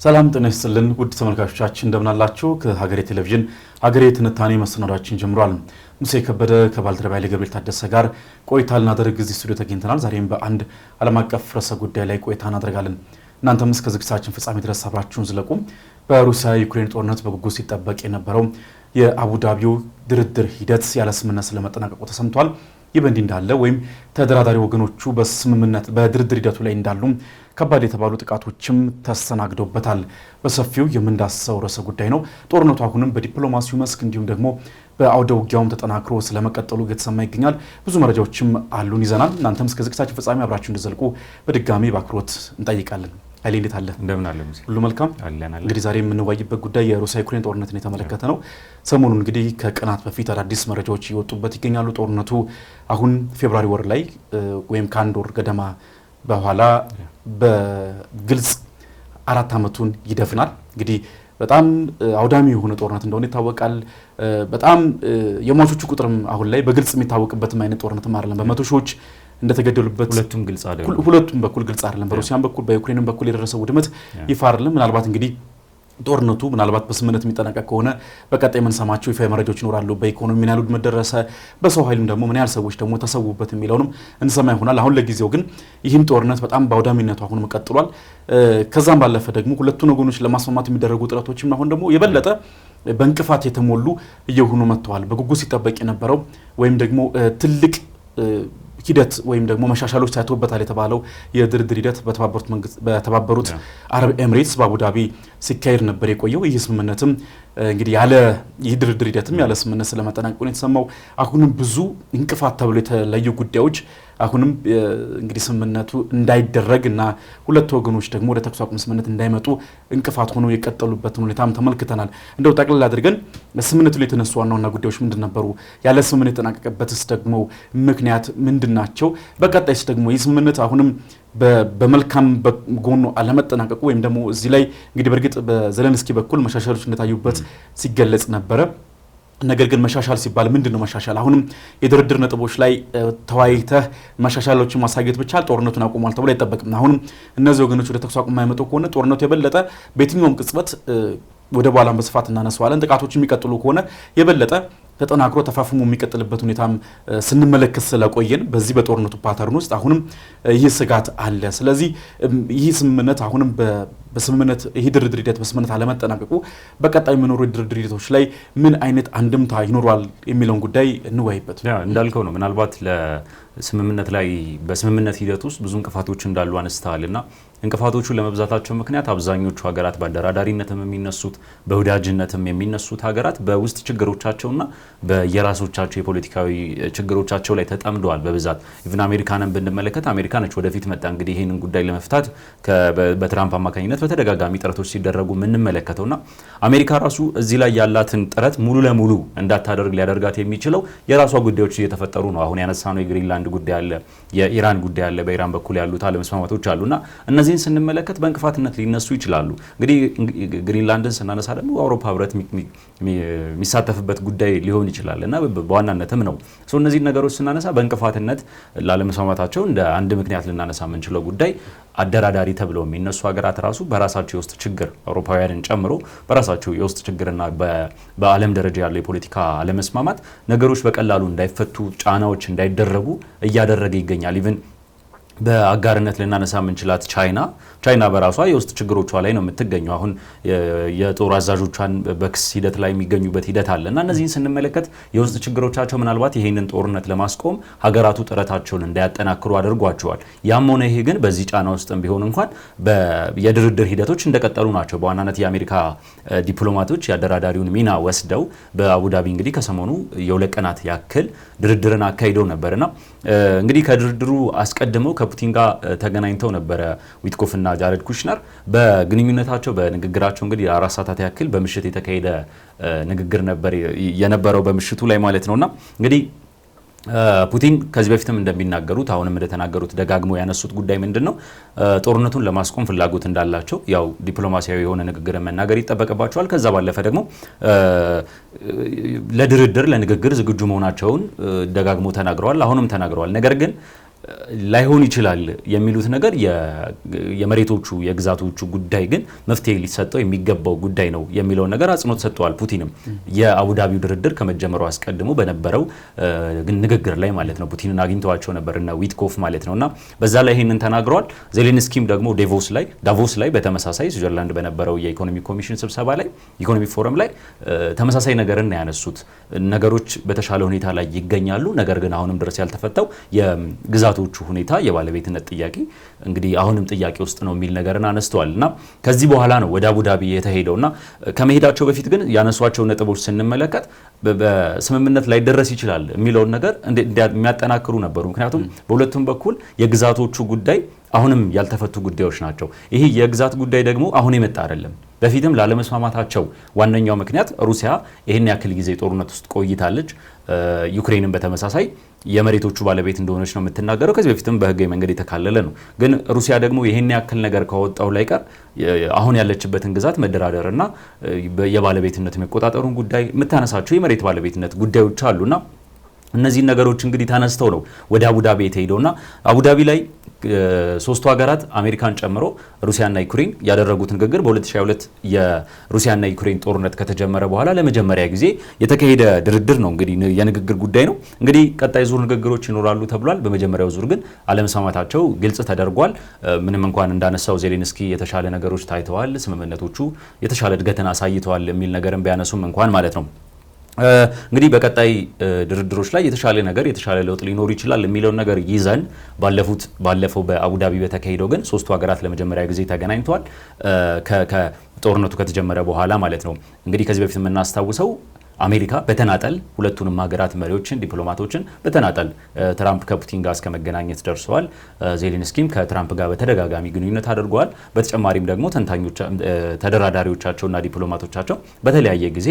ሰላም ጤና ይስጥልን ውድ ተመልካቾቻችን እንደምን አላችሁ? ከሀገሬ ቴሌቪዥን ሀገሬ ትንታኔ መሰናዷችን ጀምሯል። ሙሴ ከበደ ከባልደረባዬ ገብርኤል ታደሰ ጋር ቆይታ ልናደርግ እዚህ ስቱዲዮ ተገኝተናል። ዛሬም በአንድ ዓለም አቀፍ ርዕሰ ጉዳይ ላይ ቆይታ እናደርጋለን። እናንተም እስከ ዝግጅታችን ፍጻሜ ድረስ አብራችሁን ዝለቁ። በሩሲያ ዩክሬን ጦርነት በጉጉት ሲጠበቅ የነበረው የአቡዳቢው ድርድር ሂደት ያለ ስምምነት ስለመጠናቀቁ ተሰምቷል። ይህ በእንዲህ እንዳለ ወይም ተደራዳሪ ወገኖቹ በስምምነት በድርድር ሂደቱ ላይ እንዳሉ ከባድ የተባሉ ጥቃቶችም ተስተናግደውበታል። በሰፊው የምንዳስሰው ርዕሰ ጉዳይ ነው። ጦርነቱ አሁንም በዲፕሎማሲው መስክ እንዲሁም ደግሞ በአውደ ውጊያውም ተጠናክሮ ስለመቀጠሉ እየተሰማ ይገኛል። ብዙ መረጃዎችም አሉን ይዘናል። እናንተም እስከ ዝግጅታችን ፍጻሜ አብራችሁ እንድዘልቁ በድጋሚ በአክብሮት እንጠይቃለን። ኃይሌ እንዴት አለ? እንደምን አለ? ሁሉ መልካም። እንግዲህ ዛሬ የምንወያይበት ጉዳይ የሩሲያ ዩክሬን ጦርነትን የተመለከተ ነው። ሰሞኑን እንግዲህ ከቀናት በፊት አዳዲስ መረጃዎች እየወጡበት ይገኛሉ። ጦርነቱ አሁን ፌብሩዋሪ ወር ላይ ወይም ከአንድ ወር ገደማ በኋላ በግልጽ 4 ዓመቱን ይደፍናል። እንግዲህ በጣም አውዳሚ የሆነ ጦርነት እንደሆነ ይታወቃል። በጣም የሟቾቹ ቁጥርም አሁን ላይ በግልጽ የሚታወቅበትም አይነት ጦርነትም አይደለም። በመቶ ሺዎች እንደተገደሉበት ሁለቱም ግልጽ አይደለም። ሁለቱም በኩል ግልጽ አይደለም። በሩሲያም በኩል በዩክሬንም በኩል የደረሰው ውድመት ይፋ አይደለም። ምናልባት እንግዲህ ጦርነቱ ምናልባት በስምምነት የሚጠናቀቅ ከሆነ በቀጣይ የምንሰማቸው ይፋ መረጃዎች ይኖራሉ። በኢኮኖሚ ምን ያህል ውድመት ደረሰ፣ በሰው ኃይልም ደግሞ ምን ያህል ሰዎች ደግሞ ተሰዉበት የሚለውንም እንሰማ ይሆናል። አሁን ለጊዜው ግን ይህም ጦርነት በጣም በአውዳሚነቱ አሁንም ቀጥሏል። ከዛም ባለፈ ደግሞ ሁለቱን ወገኖች ለማስማማት የሚደረጉ ጥረቶችም አሁን ደግሞ የበለጠ በእንቅፋት የተሞሉ እየሆኑ መጥተዋል። በጉጉት ሲጠበቅ የነበረው ወይም ደግሞ ትልቅ ሂደት ወይም ደግሞ መሻሻሎች ታይቶበታል የተባለው የድርድር ሂደት በተባበሩት አረብ ኤምሬትስ በአቡዳቢ ሲካሄድ ነበር የቆየው። ይህ ስምምነትም እንግዲህ ይህ ድርድር ሂደትም ያለ ስምምነት ስለመጠናቀቁ ነው የተሰማው። አሁንም ብዙ እንቅፋት ተብሎ የተለዩ ጉዳዮች አሁንም እንግዲህ ስምምነቱ እንዳይደረግ እና ሁለት ወገኖች ደግሞ ወደ ተኩስ አቁም ስምምነት እንዳይመጡ እንቅፋት ሆነው የቀጠሉበትን ሁኔታም ተመልክተናል። እንደው ጠቅላላ አድርገን ስምምነቱ ላይ የተነሱ ዋና ጉዳዮች ምንድን ነበሩ? ያለ ስምምነት የተጠናቀቀበትስ ደግሞ ምክንያት ምንድን ናቸው? በቀጣይስ ደግሞ ይህ ስምምነት አሁንም በመልካም ጎኑ አለመጠናቀቁ ወይም ደግሞ እዚህ ላይ እንግዲህ በእርግጥ በዘለንስኪ በኩል መሻሻሎች እንደታዩበት ሲገለጽ ነበረ። ነገር ግን መሻሻል ሲባል ምንድን ነው መሻሻል? አሁንም የድርድር ነጥቦች ላይ ተወያይተህ መሻሻሎችን ማሳየት ብቻ ጦርነቱን አቁሟል ተብሎ አይጠበቅም። አሁንም እነዚህ ወገኖች ወደ ተኩስ አቁም የማይመጡ ከሆነ ጦርነቱ የበለጠ በየትኛውም ቅጽበት ወደ በኋላም በስፋት እናነሳዋለን። ጥቃቶች የሚቀጥሉ ከሆነ የበለጠ ተጠናክሮ ተፋፍሞ የሚቀጥልበት ሁኔታም ስንመለከት ስለቆየን በዚህ በጦርነቱ ፓተርን ውስጥ አሁንም ይህ ስጋት አለ። ስለዚህ ይህ ስምምነት አሁንም በስምምነት ይህ ድርድር ሂደት በስምምነት አለመጠናቀቁ በቀጣይ የሚኖሩ የድርድር ሂደቶች ላይ ምን አይነት አንድምታ ይኖራል የሚለውን ጉዳይ እንወያይበት። እንዳልከው ነው። ምናልባት ለስምምነት ላይ በስምምነት ሂደት ውስጥ ብዙ እንቅፋቶች እንዳሉ አነስተዋልና እንቅፋቶቹ ለመብዛታቸው ምክንያት አብዛኞቹ ሀገራት በአደራዳሪነትም የሚነሱት በወዳጅነትም የሚነሱት ሀገራት በውስጥ ችግሮቻቸውና በየራሶቻቸው የፖለቲካዊ ችግሮቻቸው ላይ ተጠምደዋል በብዛት። ኢቭን አሜሪካንን ብንመለከት አሜሪካ ነች ወደፊት መጣ እንግዲህ ይህንን ጉዳይ ለመፍታት በትራምፕ አማካኝነት በተደጋጋሚ ጥረቶች ሲደረጉ የምንመለከተውና አሜሪካ ራሱ እዚህ ላይ ያላትን ጥረት ሙሉ ለሙሉ እንዳታደርግ ሊያደርጋት የሚችለው የራሷ ጉዳዮች እየተፈጠሩ ነው። አሁን ያነሳነው የግሪንላንድ ጉዳይ አለ፣ የኢራን ጉዳይ አለ፣ በኢራን በኩል ያሉት አለመስማማቶች አሉና እነዚህን ስንመለከት በእንቅፋትነት ሊነሱ ይችላሉ። እንግዲህ ግሪንላንድን ስናነሳ ደግሞ አውሮፓ ህብረት የሚሳተፍበት ጉዳይ ሊሆን ይችላል እና በዋናነትም ነው እነዚህ ነገሮች ስናነሳ በእንቅፋትነት ላለመስማማታቸው እንደ አንድ ምክንያት ልናነሳ የምንችለው ጉዳይ አደራዳሪ ተብለው የሚነሱ ሀገራት ራሱ በራሳቸው የውስጥ ችግር አውሮፓውያንን ጨምሮ በራሳቸው የውስጥ ችግርና በዓለም ደረጃ ያለው የፖለቲካ አለመስማማት ነገሮች በቀላሉ እንዳይፈቱ ጫናዎች እንዳይደረጉ እያደረገ ይገኛል። ኢቭን በአጋርነት ልናነሳ የምንችላት ቻይና በራሷ የውስጥ ችግሮቿ ላይ ነው የምትገኘው። አሁን የጦር አዛዦቿን በክስ ሂደት ላይ የሚገኙበት ሂደት አለ እና እነዚህን ስንመለከት የውስጥ ችግሮቻቸው ምናልባት ይሄንን ጦርነት ለማስቆም ሀገራቱ ጥረታቸውን እንዳያጠናክሩ አድርጓቸዋል። ያም ሆነ ይሄ ግን በዚህ ጫና ውስጥም ቢሆን እንኳን የድርድር ሂደቶች እንደቀጠሉ ናቸው። በዋናነት የአሜሪካ ዲፕሎማቶች የአደራዳሪውን ሚና ወስደው በአቡዳቢ እንግዲህ ከሰሞኑ የ2 ቀናት ያክል ድርድርን አካሂደው ነበርና እንግዲህ ከድርድሩ አስቀድመው ከፑቲን ጋር ተገናኝተው ነበረ ዊትኮፍ እና ጃሬድ ኩሽነር። በግንኙነታቸው በንግግራቸው እንግዲህ 4 ሰዓታት ያክል በምሽት የተካሄደ ንግግር ነበር የነበረው በምሽቱ ላይ ማለት ነውና እንግዲህ ፑቲን ከዚህ በፊትም እንደሚናገሩት አሁንም እንደተናገሩት ደጋግሞ ያነሱት ጉዳይ ምንድነው? ጦርነቱን ለማስቆም ፍላጎት እንዳላቸው ያው ዲፕሎማሲያዊ የሆነ ንግግር መናገር ይጠበቅባቸዋል። ከዛ ባለፈ ደግሞ ለድርድር ለንግግር ዝግጁ መሆናቸውን ደጋግሞ ተናግረዋል። አሁንም ተናግረዋል። ነገር ግን ላይሆን ይችላል የሚሉት ነገር የመሬቶቹ የግዛቶቹ ጉዳይ ግን መፍትሄ ሊሰጠው የሚገባው ጉዳይ ነው የሚለውን ነገር አጽንኦት ሰጥተዋል። ፑቲንም የአቡዳቢው ድርድር ከመጀመሩ አስቀድሞ በነበረው ንግግር ላይ ማለት ነው ፑቲንን አግኝተዋቸው ነበር እና ዊትኮፍ ማለት ነውና በዛ ላይ ይሄንን ተናግረዋል። ዜሌንስኪም ደግሞ ዳቮስ ላይ በተመሳሳይ ስዊዘርላንድ በነበረው የኢኮኖሚ ኮሚሽን ስብሰባ ላይ ኢኮኖሚ ፎረም ላይ ተመሳሳይ ነገርን ያነሱት ነገሮች በተሻለ ሁኔታ ላይ ይገኛሉ። ነገር ግን አሁንም ድረስ ያልተፈታው የግዛቶቹ ሁኔታ የባለቤትነት ጥያቄ እንግዲህ አሁንም ጥያቄ ውስጥ ነው የሚል ነገርን አነስተዋል እና ከዚህ በኋላ ነው ወደ አቡዳቢ የተሄደውና ከመሄዳቸው በፊት ግን ያነሷቸው ነጥቦች ስንመለከት በስምምነት ላይ ደረስ ይችላል የሚለውን ነገር የሚያጠናክሩ ነበሩ። ምክንያቱም በሁለቱም በኩል የግዛቶቹ ጉዳይ አሁንም ያልተፈቱ ጉዳዮች ናቸው። ይሄ የግዛት ጉዳይ ደግሞ አሁን የመጣ አይደለም። በፊትም ላለመስማማታቸው ዋነኛው ምክንያት ሩሲያ ይሄን ያክል ጊዜ ጦርነት ውስጥ ቆይታለች። ዩክሬንን በተመሳሳይ የመሬቶቹ ባለቤት እንደሆነች ነው የምትናገረው። ከዚህ በፊትም በህጋዊ መንገድ የተካለለ ነው። ግን ሩሲያ ደግሞ ይሄን ያክል ነገር ካወጣው ላይ ቀር አሁን ያለችበትን ግዛት መደራደርና የባለቤትነት መቆጣጠሩን ጉዳይ የምታነሳቸው የመሬት ባለቤትነት ጉዳዮች አሉና እነዚህ ነገሮች እንግዲህ ተነስተው ነው ወደ አቡዳቢ የተሄደውና አቡዳቢ ላይ ሶስቱ ሀገራት አሜሪካን ጨምሮ ሩሲያና ዩክሬን ያደረጉት ንግግር በ2022 የሩሲያና ዩክሬን ጦርነት ከተጀመረ በኋላ ለመጀመሪያ ጊዜ የተካሄደ ድርድር ነው። እንግዲህ የንግግር ጉዳይ ነው። እንግዲህ ቀጣይ ዙር ንግግሮች ይኖራሉ ተብሏል። በመጀመሪያው ዙር ግን አለመስማማታቸው ግልጽ ተደርጓል። ምንም እንኳን እንዳነሳው ዜሌንስኪ የተሻለ ነገሮች ታይተዋል፣ ስምምነቶቹ የተሻለ እድገትን አሳይተዋል የሚል ነገርን ቢያነሱም እንኳን ማለት ነው እንግዲህ በቀጣይ ድርድሮች ላይ የተሻለ ለውጥ ሊኖር ይችላል የሚለውን ነገር ይዘን ባለፈው በአቡዳቢ በተካሄደው ግን ሶስቱ ሀገራት ለመጀመሪያ ጊዜ ተገናኝተዋል ከጦርነቱ ከተጀመረ በኋላ ማለት ነው። እንግዲህ ከዚህ በፊት የምናስታውሰው አሜሪካ በተናጠል ሁለቱንም ሀገራት መሪዎችን ዲፕሎማቶችን በተናጠል ትራምፕ ከፑቲን ጋር እስከ መገናኘት ደርሰዋል። ዜሌንስኪም ከትራምፕ ጋር በተደጋጋሚ ግንኙነት አድርገዋል። በተጨማሪም ደግሞ ተደራዳሪዎቻቸውና ዲፕሎማቶቻቸው በተለያየ ጊዜ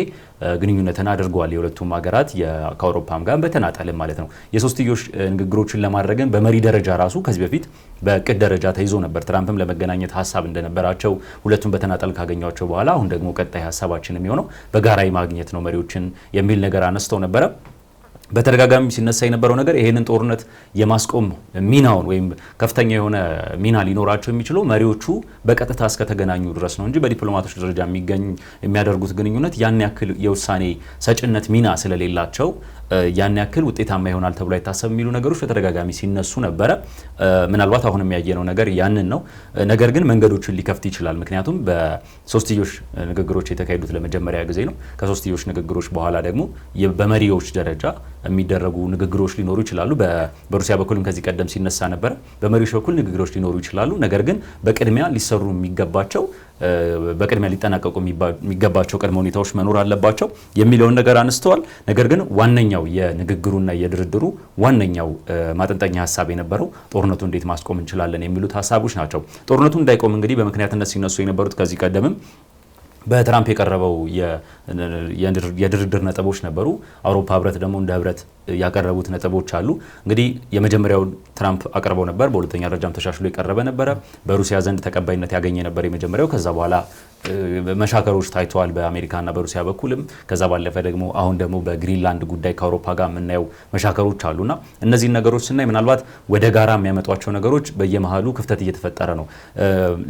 ግንኙነትን አድርገዋል። የሁለቱም ሀገራት ከአውሮፓም ጋር በተናጠልም ማለት ነው። የሶስትዮሽ ንግግሮችን ለማድረግን በመሪ ደረጃ ራሱ ከዚህ በፊት በቅድ ደረጃ ተይዞ ነበር። ትራምፕም ለመገናኘት ሀሳብ እንደነበራቸው ሁለቱም በተናጠል ካገኟቸው በኋላ አሁን ደግሞ ቀጣይ ሀሳባችን የሚሆነው በጋራ ማግኘት ነው መሪዎች የሚል ነገር አነስተው ነበረ። በተደጋጋሚ ሲነሳ የነበረው ነገር ይሄንን ጦርነት የማስቆም ሚናውን ወይም ከፍተኛ የሆነ ሚና ሊኖራቸው የሚችለው መሪዎቹ በቀጥታ እስከተገናኙ ድረስ ነው እንጂ በዲፕሎማቶች ደረጃ የሚያደርጉት ግንኙነት ያን ያክል የውሳኔ ሰጭነት ሚና ስለሌላቸው ያን ያክል ውጤታማ ይሆናል ተብሎ አይታሰብ የሚሉ ነገሮች በተደጋጋሚ ሲነሱ ነበረ። ምናልባት አሁን የሚያየነው ነገር ያንን ነው። ነገር ግን መንገዶችን ሊከፍት ይችላል። ምክንያቱም በሶስትዮሽ ንግግሮች የተካሄዱት ለመጀመሪያ ጊዜ ነው። ከሶስትዮሽ ንግግሮች በኋላ ደግሞ በመሪዎች ደረጃ የሚደረጉ ንግግሮች ሊኖሩ ይችላሉ። በሩሲያ በኩልም ከዚህ ቀደም ሲነሳ ነበረ። በመሪዎች በኩል ንግግሮች ሊኖሩ ይችላሉ። ነገር ግን በቅድሚያ ሊሰሩ የሚገባቸው በቅድሚያ ሊጠናቀቁ የሚገባቸው ቅድመ ሁኔታዎች መኖር አለባቸው የሚለውን ነገር አነስተዋል። ነገር ግን ዋነኛው የንግግሩና የድርድሩ ዋነኛው ማጠንጠኛ ሀሳብ የነበረው ጦርነቱ እንዴት ማስቆም እንችላለን የሚሉት ሀሳቦች ናቸው። ጦርነቱ እንዳይቆም እንግዲህ በምክንያትነት ሲነሱ የነበሩት ከዚህ ቀደምም በትራምፕ የቀረበው የድርድር ነጥቦች ነበሩ። አውሮፓ ህብረት ደግሞ እንደ ህብረት ያቀረቡት ነጥቦች አሉ። እንግዲህ የመጀመሪያው ትራምፕ አቅርበው ነበር። በሁለተኛ ደረጃም ተሻሽሎ የቀረበ ነበረ። በሩሲያ ዘንድ ተቀባይነት ያገኘ ነበር የመጀመሪያው። ከዛ በኋላ መሻከሮች ታይተዋል በአሜሪካና በሩሲያ በኩልም። ከዛ ባለፈ ደግሞ አሁን ደግሞ በግሪንላንድ ጉዳይ ከአውሮፓ ጋር የምናየው መሻከሮች አሉና እነዚህን ነገሮች ስናይ ምናልባት ወደ ጋራ የሚያመጧቸው ነገሮች በየመሃሉ ክፍተት እየተፈጠረ ነው።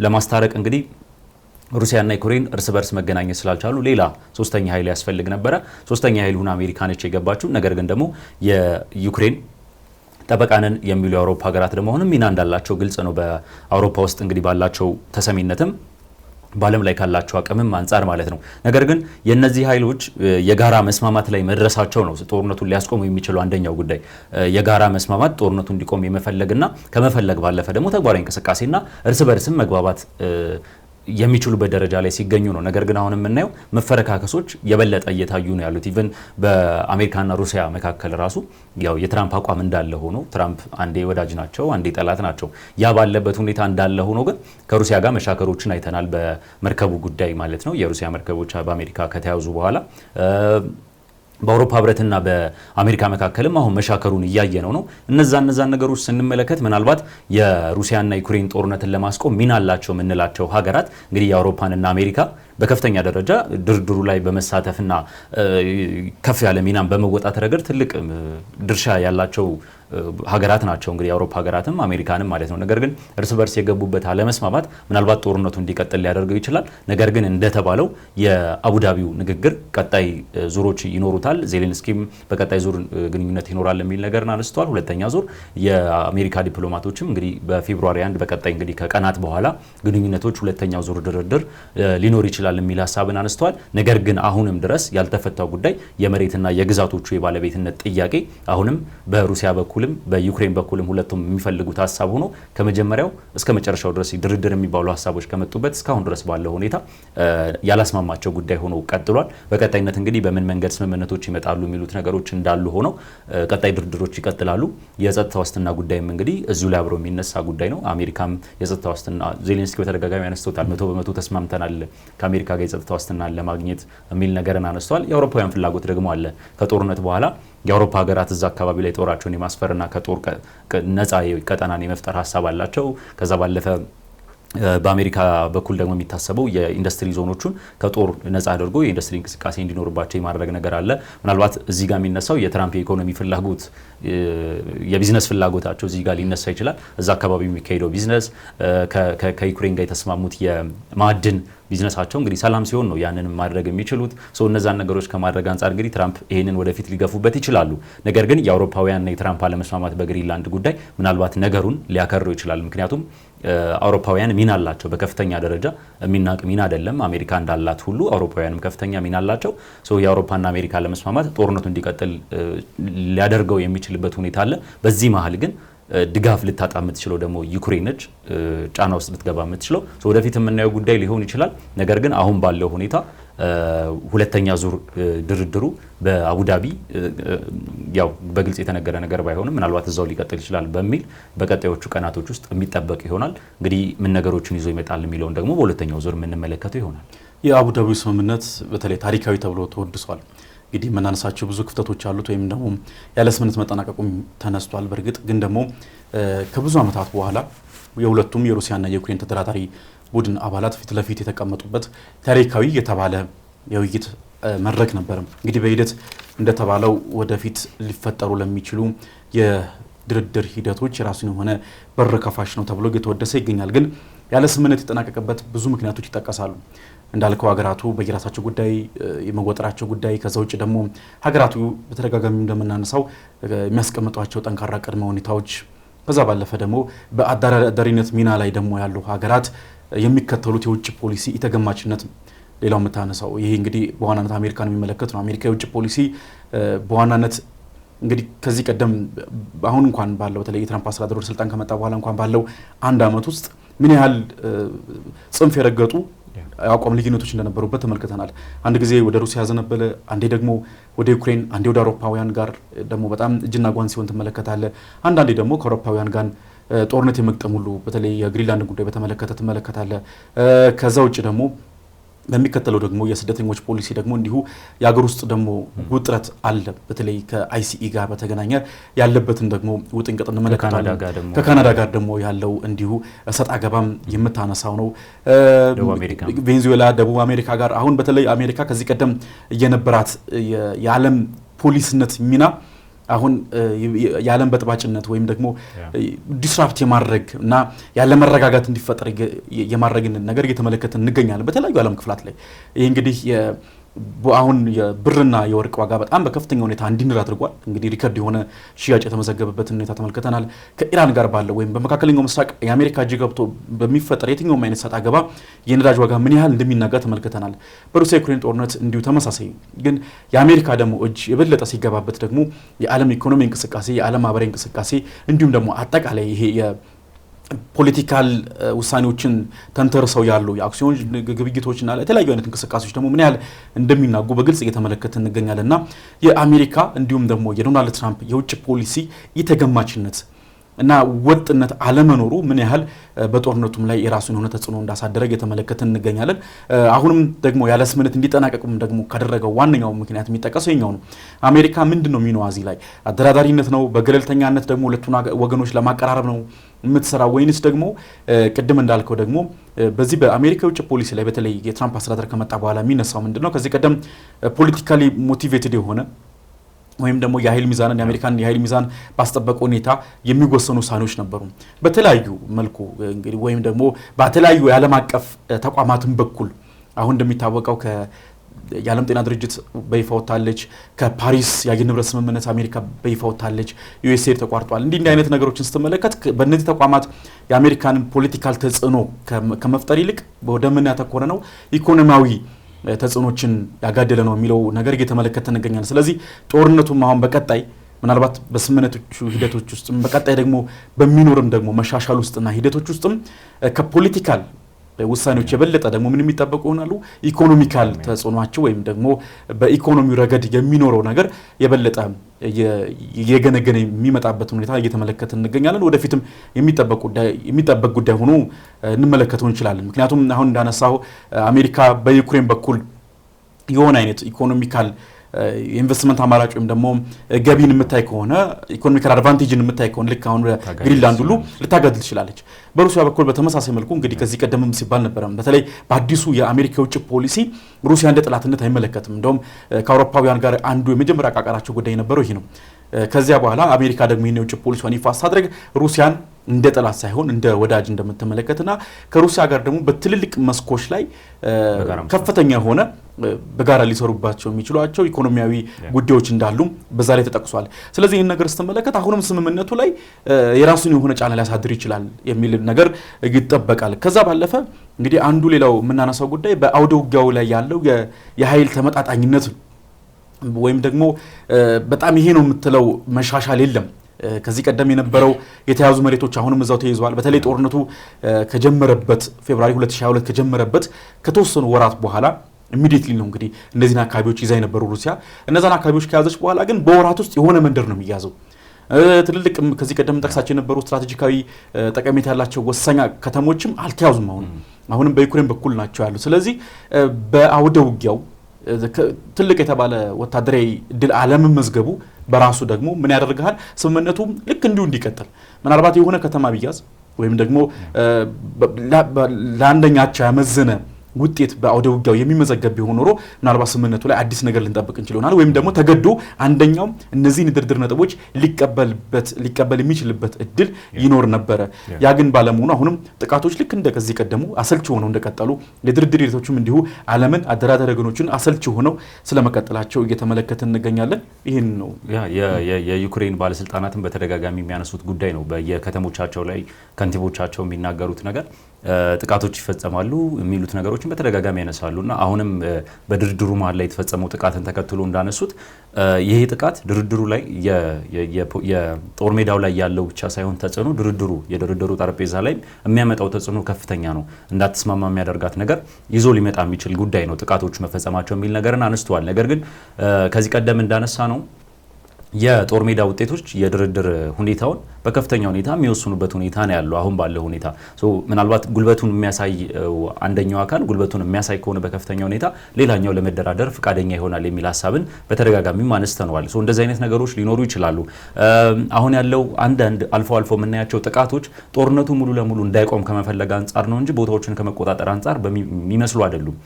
ለማስታረቅ እንግዲህ ሩሲያና ዩክሬን እርስ በርስ መገናኘት ስላልቻሉ ሌላ ሶስተኛ ኃይል ያስፈልግ ነበረ። ሶስተኛ ኃይል ሆና አሜሪካ ነች የገባችው። ነገር ግን ደግሞ የዩክሬን ጠበቃንን የሚሉ የአውሮፓ ሀገራት ደግሞ አሁንም ሚና እንዳላቸው ግልጽ ነው። በአውሮፓ ውስጥ እንግዲህ ባላቸው ተሰሚነትም በዓለም ላይ ካላቸው አቅምም አንጻር ማለት ነው። ነገር ግን የነዚህ ኃይሎች የጋራ መስማማት ላይ መድረሳቸው ነው ጦርነቱን ሊያስቆሙ የሚችለው አንደኛው ጉዳይ። የጋራ መስማማት ጦርነቱ እንዲቆም የመፈለግና ከመፈለግ ባለፈ ደግሞ ተግባራዊ እንቅስቃሴና እርስ በርስም መግባባት የሚችሉበት ደረጃ ላይ ሲገኙ ነው። ነገር ግን አሁን የምናየው መፈረካከሶች የበለጠ እየታዩ ነው ያሉት። ኢቭን በአሜሪካና ሩሲያ መካከል ራሱ ያው የትራምፕ አቋም እንዳለ ሆኖ ትራምፕ አንዴ ወዳጅ ናቸው፣ አንዴ ጠላት ናቸው። ያ ባለበት ሁኔታ እንዳለ ሆኖ ግን ከሩሲያ ጋር መሻከሮችን አይተናል። በመርከቡ ጉዳይ ማለት ነው። የሩሲያ መርከቦች በአሜሪካ ከተያዙ በኋላ በአውሮፓ ህብረትና በአሜሪካ መካከልም አሁን መሻከሩን እያየነው ነው። እነዛን ነገሮች ስንመለከት ምናልባት የሩሲያና ዩክሬን ጦርነትን ለማስቆም ሚና አላቸው የምንላቸው ሀገራት እንግዲህ የአውሮፓንና አሜሪካ በከፍተኛ ደረጃ ድርድሩ ላይ በመሳተፍና ከፍ ያለ ሚናን በመወጣት ረገድ ትልቅ ድርሻ ያላቸው ሀገራት ናቸው እንግዲህ የአውሮፓ ሀገራትም አሜሪካንም ማለት ነው። ነገር ግን እርስ በርስ የገቡበት አለመስማማት ምናልባት ጦርነቱ እንዲቀጥል ሊያደርገው ይችላል። ነገር ግን እንደተባለው የአቡዳቢው ንግግር ቀጣይ ዙሮች ይኖሩታል። ዜሌንስኪም በቀጣይ ዙር ግንኙነት ይኖራል የሚል ነገርን አነስተዋል። ሁለተኛ ዙር የአሜሪካ ዲፕሎማቶችም እንግዲህ በፌብሩዋሪ 1 በቀጣይ እንግዲህ ከቀናት በኋላ ግንኙነቶች ሁለተኛው ዙር ድርድር ሊኖር ይችላል የሚል ሀሳብን አነስተዋል። ነገር ግን አሁንም ድረስ ያልተፈታው ጉዳይ የመሬትና የግዛቶቹ የባለቤትነት ጥያቄ አሁንም በሩሲያ በኩልም በዩክሬን በኩልም ሁለቱም የሚፈልጉት ሀሳብ ሆኖ ከመጀመሪያው እስከ መጨረሻው ድረስ ድርድር የሚባሉ ሀሳቦች ከመጡበት እስካሁን ድረስ ባለው ሁኔታ ያላስማማቸው ጉዳይ ሆኖ ቀጥሏል። በቀጣይነት እንግዲህ በምን መንገድ ስምምነቶች ይመጣሉ የሚሉት ነገሮች እንዳሉ ሆነው ቀጣይ ድርድሮች ይቀጥላሉ። የጸጥታ ዋስትና ጉዳይም እንግዲህ እዚሁ ላይ አብሮ የሚነሳ ጉዳይ ነው። አሜሪካም የጸጥታ ዋስትና ዜሌንስኪ በተደጋጋሚ ያነስተውታል። 100% ተስማምተናል ከአሜሪካ ጋር የጸጥታ ዋስትና ለማግኘት የሚል ነገርን አነስተዋል። የአውሮፓውያን ፍላጎት ደግሞ አለ። ከጦርነት በኋላ የአውሮፓ ሀገራት እዛ አካባቢ ላይ ጦራቸውን የማስፈርና ከጦር ነፃ ቀጠናን የመፍጠር ሀሳብ አላቸው። ከዛ ባለፈ በአሜሪካ በኩል ደግሞ የሚታሰበው የኢንዱስትሪ ዞኖቹን ከጦር ነፃ አድርጎ የኢንዱስትሪ እንቅስቃሴ እንዲኖርባቸው የማድረግ ነገር አለ። ምናልባት እዚህ ጋር የሚነሳው የትራምፕ የኢኮኖሚ ፍላጎት የቢዝነስ ፍላጎታቸው እዚህ ጋር ሊነሳ ይችላል። እዛ አካባቢ የሚካሄደው ቢዝነስ ከዩክሬን ጋር የተስማሙት የማዕድን ቢዝነሳቸው እንግዲህ ሰላም ሲሆን ነው ያንን ማድረግ የሚችሉት። እነዛን ነገሮች ከማድረግ አንጻር እንግዲህ ትራምፕ ይሄንን ወደፊት ሊገፉበት ይችላሉ። ነገር ግን የአውሮፓውያንና የትራምፕ አለመስማማት በግሪንላንድ ጉዳይ ምናልባት ነገሩን ሊያከረው ይችላል። ምክንያቱም አውሮፓውያን ሚና አላቸው። በከፍተኛ ደረጃ የሚናቅ ሚና አይደለም። አሜሪካ እንዳላት ሁሉ አውሮፓውያንም ከፍተኛ ሚና አላቸው። የአውሮፓና አሜሪካ አለመስማማት ጦርነቱ እንዲቀጥል ሊያደርገው የሚችልበት ሁኔታ አለ። በዚህ መሀል ግን ድጋፍ ልታጣ የምትችለው ደግሞ ዩክሬን ነች። ጫና ውስጥ ልትገባ የምትችለው ወደፊት የምናየው ጉዳይ ሊሆን ይችላል። ነገር ግን አሁን ባለው ሁኔታ ሁለተኛ ዙር ድርድሩ በአቡዳቢ ያው በግልጽ የተነገረ ነገር ባይሆንም ምናልባት እዛው ሊቀጥል ይችላል በሚል በቀጣዮቹ ቀናቶች ውስጥ የሚጠበቅ ይሆናል። እንግዲህ ምን ነገሮችን ይዞ ይመጣል የሚለውን ደግሞ በሁለተኛው ዙር የምንመለከተው ይሆናል። የአቡዳቢው ስምምነት በተለይ ታሪካዊ ተብሎ ተወድሷል። እንግዲህ የምናነሳቸው ብዙ ክፍተቶች አሉት ወይም ደግሞ ያለ ስምምነት መጠናቀቁም ተነስቷል። በእርግጥ ግን ደግሞ ከብዙ ዓመታት በኋላ የሁለቱም የሩሲያና የዩክሬን ተደራዳሪ ቡድን አባላት ፊት ለፊት የተቀመጡበት ታሪካዊ የተባለ የውይይት መድረክ ነበር። እንግዲህ በሂደት እንደተባለው ወደፊት ሊፈጠሩ ለሚችሉ የድርድር ሂደቶች የራሱን የሆነ በር ከፋሽ ነው ተብሎ እየተወደሰ ይገኛል። ግን ያለ ስምምነት የተጠናቀቀበት ብዙ ምክንያቶች ይጠቀሳሉ። እንዳልከው ሀገራቱ በየራሳቸው ጉዳይ የመወጠራቸው ጉዳይ፣ ከዛ ውጭ ደግሞ ሀገራቱ በተደጋጋሚ እንደምናነሳው የሚያስቀምጧቸው ጠንካራ ቅድመ ሁኔታዎች፣ ከዛ ባለፈ ደግሞ በአደራዳሪነት ሚና ላይ ደግሞ ያሉ ሀገራት የሚከተሉት የውጭ ፖሊሲ ኢተገማችነት ሌላው የምታነሳው ይሄ እንግዲህ በዋናነት አሜሪካን የሚመለከት ነው። አሜሪካ የውጭ ፖሊሲ በዋናነት እንግዲህ ከዚህ ቀደም አሁን እንኳን ባለው በተለይ የትራምፕ አስተዳደር ወደ ስልጣን ከመጣ በኋላ እንኳን ባለው አንድ ዓመት ውስጥ ምን ያህል ጽንፍ የረገጡ አቋም ልዩነቶች እንደነበሩበት ተመልክተናል። አንድ ጊዜ ወደ ሩሲያ ዘነበለ፣ አንዴ ደግሞ ወደ ዩክሬን፣ አንዴ ወደ አውሮፓውያን ጋር ደግሞ በጣም እጅና ጓን ሲሆን ትመለከታለ። አንዳንዴ ደግሞ ከአውሮፓውያን ጋር ጦርነት የመቅጠም ሁሉ በተለይ የግሪንላንድ ጉዳይ በተመለከተ ትመለከታለ። ከዛ ውጭ ደግሞ በሚከተለው ደግሞ የስደተኞች ፖሊሲ ደግሞ እንዲሁ የሀገር ውስጥ ደግሞ ውጥረት አለ። በተለይ ከአይሲኢ ጋር በተገናኘ ያለበትን ደግሞ ውጥንቅጥ እንመለከታለን። ከካናዳ ጋር ደግሞ ያለው እንዲሁ እሰጥ አገባም የምታነሳው ነው። ቬንዙዌላ፣ ደቡብ አሜሪካ ጋር አሁን በተለይ አሜሪካ ከዚህ ቀደም የነበራት የዓለም ፖሊስነት ሚና አሁን የዓለም በጥባጭነት ወይም ደግሞ ዲስራፕት የማድረግ እና ያለ መረጋጋት እንዲፈጠር የማድረግን ነገር እየተመለከትን እንገኛለን በተለያዩ ዓለም ክፍላት ላይ። ይህ እንግዲህ አሁን የብርና የወርቅ ዋጋ በጣም በከፍተኛ ሁኔታ እንዲንር አድርጓል። እንግዲህ ሪከርድ የሆነ ሽያጭ የተመዘገበበትን ሁኔታ ተመልክተናል። ከኢራን ጋር ባለው ወይም በመካከለኛው ምስራቅ የአሜሪካ እጅ ገብቶ በሚፈጠር የትኛውም አይነት ሰጣ ገባ የነዳጅ ዋጋ ምን ያህል እንደሚናጋ ተመልክተናል። በሩሲያ ዩክሬን ጦርነት እንዲሁ ተመሳሳይ። ግን የአሜሪካ ደግሞ እጅ የበለጠ ሲገባበት ደግሞ የዓለም ኢኮኖሚ እንቅስቃሴ፣ የዓለም ማህበራዊ እንቅስቃሴ እንዲሁም ደግሞ አጠቃላይ ይሄ ፖለቲካል ውሳኔዎችን ተንተርሰው ያሉ የአክሲዮን ግብይቶችና የተለያዩ አይነት እንቅስቃሴዎች ደግሞ ምን ያህል እንደሚናጉ በግልጽ እየተመለከትን እንገኛለንና የአሜሪካ እንዲሁም ደግሞ የዶናልድ ትራምፕ የውጭ ፖሊሲ የተገማችነት እና ወጥነት አለመኖሩ ምን ያህል በጦርነቱም ላይ የራሱን የሆነ ተጽዕኖ እንዳሳደረ እየተመለከትን እንገኛለን። አሁንም ደግሞ ያለ ስምምነት እንዲጠናቀቁም ደግሞ ካደረገው ዋነኛው ምክንያት የሚጠቀሰው ይኛው ነው። አሜሪካ ምንድነው ሚናዋ እዚህ ላይ? አደራዳሪነት ነው? በገለልተኛነት ደግሞ ሁለቱን ወገኖች ለማቀራረብ ነው የምትሰራው? ወይንስ ደግሞ ቅድም እንዳልከው ደግሞ በዚህ በአሜሪካ የውጭ ፖሊሲ ላይ በተለይ የትራምፕ አስተዳደር ከመጣ በኋላ የሚነሳው ምንድነው? ከዚህ ቀደም ፖለቲካሊ ሞቲቬትድ የሆነ ወይም ደግሞ የኃይል ሚዛንን የአሜሪካን የኃይል ሚዛን ባስጠበቀ ሁኔታ የሚወሰኑ ውሳኔዎች ነበሩ በተለያዩ መልኩ እንግዲህ ወይም ደግሞ በተለያዩ የዓለም አቀፍ ተቋማትን በኩል አሁን እንደሚታወቀው የዓለም ጤና ድርጅት በይፋ ወጣለች ከፓሪስ የአየር ንብረት ስምምነት አሜሪካ በይፋ ወጣለች ዩኤስኤድ ተቋርጧል እንዲህ አይነት ነገሮችን ስትመለከት በእነዚህ ተቋማት የአሜሪካን ፖለቲካል ተጽዕኖ ከመፍጠር ይልቅ ወደ ምን ያተኮረ ነው ኢኮኖሚያዊ ተጽዕኖችን ያጋደለ ነው የሚለው ነገር እየተመለከተ እንገኛለን ስለዚህ ጦርነቱም አሁን በቀጣይ ምናልባት በስምምነቶቹ ሂደቶች ውስጥ በቀጣይ ደግሞ በሚኖርም ደግሞ መሻሻል ውስጥና ሂደቶች ውስጥም ከፖለቲካል ውሳኔዎች የበለጠ ደግሞ ምን የሚጠበቁ ይሆናሉ ኢኮኖሚካል ተጽዕኖአቸው ወይም ደግሞ በኢኮኖሚው ረገድ የሚኖረው ነገር የበለጠ የገነገነ የሚመጣበት ሁኔታ እየተመለከተ እንገኛለን ወደፊትም የሚጠበቅ ጉዳይ ሆኖ እንመለከተው እንችላለን ምክንያቱም አሁን እንዳነሳው አሜሪካ በዩክሬን በኩል የሆነ አይነት ኢኮኖሚካል ኢንቨስትመንት አማራጭ ወይም ደግሞ ገቢን የምታይ ከሆነ ኢኮኖሚካል አድቫንቴጅን የምታይ ከሆነ ልክ አሁን ግሪንላንድ ሁሉ ልታጋድል ትችላለች በሩሲያ በኩል በተመሳሳይ መልኩ እንግዲህ ከዚህ ቀደምም ሲባል ነበር በተለይ በአዲሱ የአሜሪካ የውጭ ፖሊሲ ሩሲያ እንደ ጠላትነት አይመለከትም እንደውም ከአውሮፓውያን ጋር አንዱ የመጀመሪያ አቃቃራቸው ጉዳይ የነበረው ይሄ ነው ከዚያ በኋላ አሜሪካ ደግሞ ይሄን የውጭ ፖሊሲዋን ይፋ ሳድርግ ሩሲያን እንደ ጠላት ሳይሆን እንደ ወዳጅ እንደምትመለከትና ከሩሲያ ጋር ደግሞ በትልልቅ መስኮች ላይ ከፍተኛ ሆነ በጋራ ሊሰሩባቸው የሚችሏቸው ኢኮኖሚያዊ ጉዳዮች እንዳሉ በዛ ላይ ተጠቅሷል ስለዚህ ይሄን ነገር ስትመለከት አሁንም ስምምነቱ ላይ የራሱን የሆነ ጫና ሊያሳድር ይችላል የሚል ነገር ይጠበቃል ከዛ ባለፈ እንግዲህ አንዱ ሌላው የምናነሳው ጉዳይ በአውደ ውጊያው ላይ ያለው የኃይል ተመጣጣኝነት ወይም ደግሞ በጣም ይሄ ነው የምትለው መሻሻል የለም ከዚህ ቀደም የነበረው የተያዙ መሬቶች አሁንም እዛው ተይዘዋል በተለይ ጦርነቱ ከጀመረበት ፌብሩዋሪ 2022 ከጀመረበት ከተወሰኑ ወራት በኋላ ኢሚዲየትሊ ነው እንግዲህ እነዚህን አካባቢዎች ይዛ የነበሩ ሩሲያ እነዛን አካባቢዎች ከያዘች በኋላ ግን በወራት ውስጥ የሆነ መንደር ነው የሚያዘው ትልልቅ ከዚህ ቀደም ጠቅሳቸው የነበሩ ስትራቴጂካዊ ጠቀሜታ ያላቸው ወሳኝ ከተሞችም አልተያዙም አሁንም በዩክሬን በኩል ናቸው ያሉ ስለዚህ በአውደ ውጊያው ትልቅ የተባለ ወታደራዊ ድል ዓለምን መዝገቡ በራሱ ደግሞ ምን ያደርጋል ስምምነቱ ልክ እንዲሁ እንዲቀጥል ምናልባት የሆነ ከተማ ቢያዝ ወይም ደግሞ ለአንደኛቸው ያመዘነ ውጤት በአውደ ውጊያው የሚመዘገብ ቢሆን ኖሮ ምናልባት ስምምነቱ ላይ አዲስ ነገር ልንጠብቅ እንችላለን ወይም ደግሞ ተገዶ አንደኛው እነዚህን ድርድር ነጥቦች ሊቀበል የሚችልበት እድል ይኖር ነበር ያ ግን ባለመሆኑ አሁንም ጥቃቶች ልክ እንደከዚህ ቀደሙ አሰልች ሆነው እንደቀጠሉ ለድርድር ሂደቶችም እንዲሁ ዓለምን አደራዳሪ ወገኖችን አሰልች ሆነው ስለመቀጠላቸው እየተመለከትን እንገኛለን ይሄን ነው የዩክሬን ባለስልጣናትን በተደጋጋሚ የሚያነሱት ጉዳይ ነው በየከተሞቻቸው ላይ ከንቲቦቻቸው የሚናገሩት ነገር ጥቃቶች ይፈጸማሉ የሚሉት ነገሮችን በተደጋጋሚ ያነሳሉና አሁንም በድርድሩ መሃል ላይ የተፈጸመው ጥቃትን ተከትሎ እንዳነሱት ይሄ ጥቃት ድርድሩ ላይ የጦር ሜዳው ላይ ያለው ብቻ ሳይሆን ተጽዕኖ የድርድሩ ጠረጴዛ ላይ የሚያመጣው ተጽዕኖ ከፍተኛ ነው እንዳትስማማ የሚያደርጋት ነገር ይዞ ሊመጣ የሚችል ጉዳይ ነው ጥቃቶች መፈጸማቸው የሚል ነገርን አነስተዋል ነገር ግን ከዚህ ቀደም እንዳነሳ ነው የጦር ሜዳ ውጤቶች የድርድር ሁኔታውን በከፍተኛ ሁኔታ የሚወስኑበት ሁኔታ ነው ያለው አሁን ባለው ሁኔታ ምናልባት ጉልበቱን የሚያሳይ አንደኛው አካል ጉልበቱን የሚያሳይ ከሆነ በከፍተኛ ሁኔታ ሌላኛው ለመደራደር ፍቃደኛ ይሆናል የሚል ሐሳብን በተደጋጋሚ ማነስተነዋል እንደዚህ አይነት ነገሮች ሊኖሩ ይችላሉ አሁን ያለው አንዳንድ አልፎ የምናያቸው ጥቃቶች ጦርነቱ ሙሉ ለሙሉ እንዳይቆም ከመፈለግ አንፃር ነው እንጂ ቦታዎችን ከመቆጣጠር አንፃር በሚመስሉ አይደሉም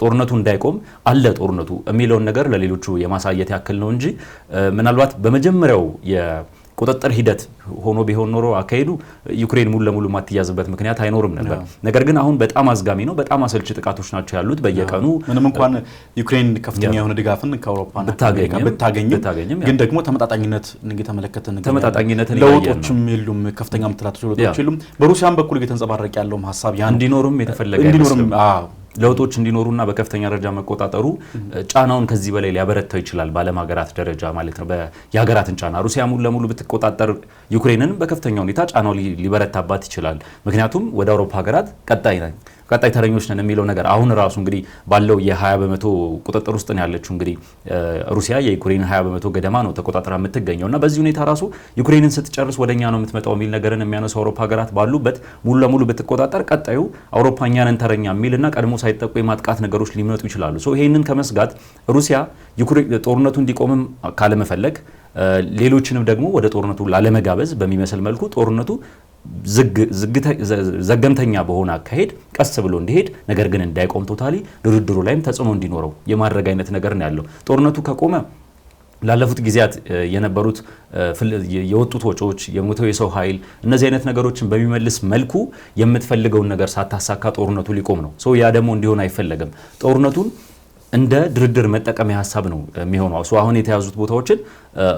ጦርነቱ እንዳይቆም አለ ጦርነቱ የሚለውን ነገር ለሌሎቹ የማሳየት ያክል ነው እንጂ ምናልባት በመጀመሪያው የቁጥጥር ሂደት ሆኖ ቢሆን ኖሮ አካሄዱ ዩክሬን ሙሉ ለሙሉ ማትያዝበት ምክንያት አይኖርም ነበር ነገር ግን አሁን በጣም አዝጋሚ ነው በጣም አሰልች ጥቃቶች ናቸው ያሉት በየቀኑ ምንም እንኳን ዩክሬን ከፍተኛ የሆነ ድጋፍን ከአውሮፓና ብታገኝም ግን ደግሞ ተመጣጣኝነት እየተመለከተን ተመጣጣኝነትን ለውጦችም የሉም ከፍተኛ ምትላቶች ለውጦች የሉም በሩሲያም በኩል እየተንጸባረቀ ያለው ሐሳብ እንዲኖርም የተፈለገ ለውጦች እንዲኖሩና በከፍተኛ ደረጃ መቆጣጠሩ ጫናውን ከዚህ በላይ ሊያበረታው ይችላል ባለም ሀገራት ደረጃ ማለት ነው የሀገራትን ጫና ሩሲያ ሙሉ ለሙሉ ብትቆጣጠር ዩክሬንን በከፍተኛ ሁኔታ ጫናው ሊበረታባት ይችላል ምክንያቱም ወደ አውሮፓ ሀገራት ቀጣይ ተረኞች ነን የሚለው ነገር አሁን ራሱ እንግዲህ ባለው የ20% ቁጥጥር ውስጥ ነው ያለችው እንግዲህ ሩሲያ የዩክሬንን 20% ገደማ ነው ተቆጣጥራ የምትገኘውና በዚህ ሁኔታ ራሱ ዩክሬንን ስትጨርስ ወደኛ ነው የምትመጣው የሚል ነገርን የሚያነሱ አውሮፓ ሀገራት ባሉበት ሙሉ ለሙሉ ብትቆጣጠር ቀጣዩ አውሮፓኛን ተረኛ የሚልና ቀድሞ ሳይጠቁ የማጥቃት ነገሮች ሊመጡ ይችላሉ ይሄንን ከመስጋት ሩሲያ ዩክሬን ጦርነቱ እንዲቆምም ካለመፈለግ ሌሎችንም ደግሞ ወደ ጦርነቱ ላለመጋበዝ በሚመስል መልኩ ጦርነቱ ዘገምተኛ በሆነ አካሄድ ቀስ ብሎ እንዲሄድ ነገር ግን እንዳይቆም ቶታሊ ድርድሩ ላይም ተጽዕኖ እንዲኖረው የማድረግ አይነት ነገር ነው ያለው ጦርነቱ ከቆመ ላለፉት ጊዜያት የነበሩት የወጡት ወጪዎች የሞተው የሰው ኃይል እነዚህ አይነት ነገሮችን በሚመልስ መልኩ የምትፈልገውን ነገር ሳታሳካ ጦርነቱ ሊቆም ነው። ያ ደግሞ እንዲሆን አይፈለግም። ጦርነቱን እንደ ድርድር መጠቀሚያ ሀሳብ ነው የሚሆነው። አሁን የተያዙት ቦታዎችን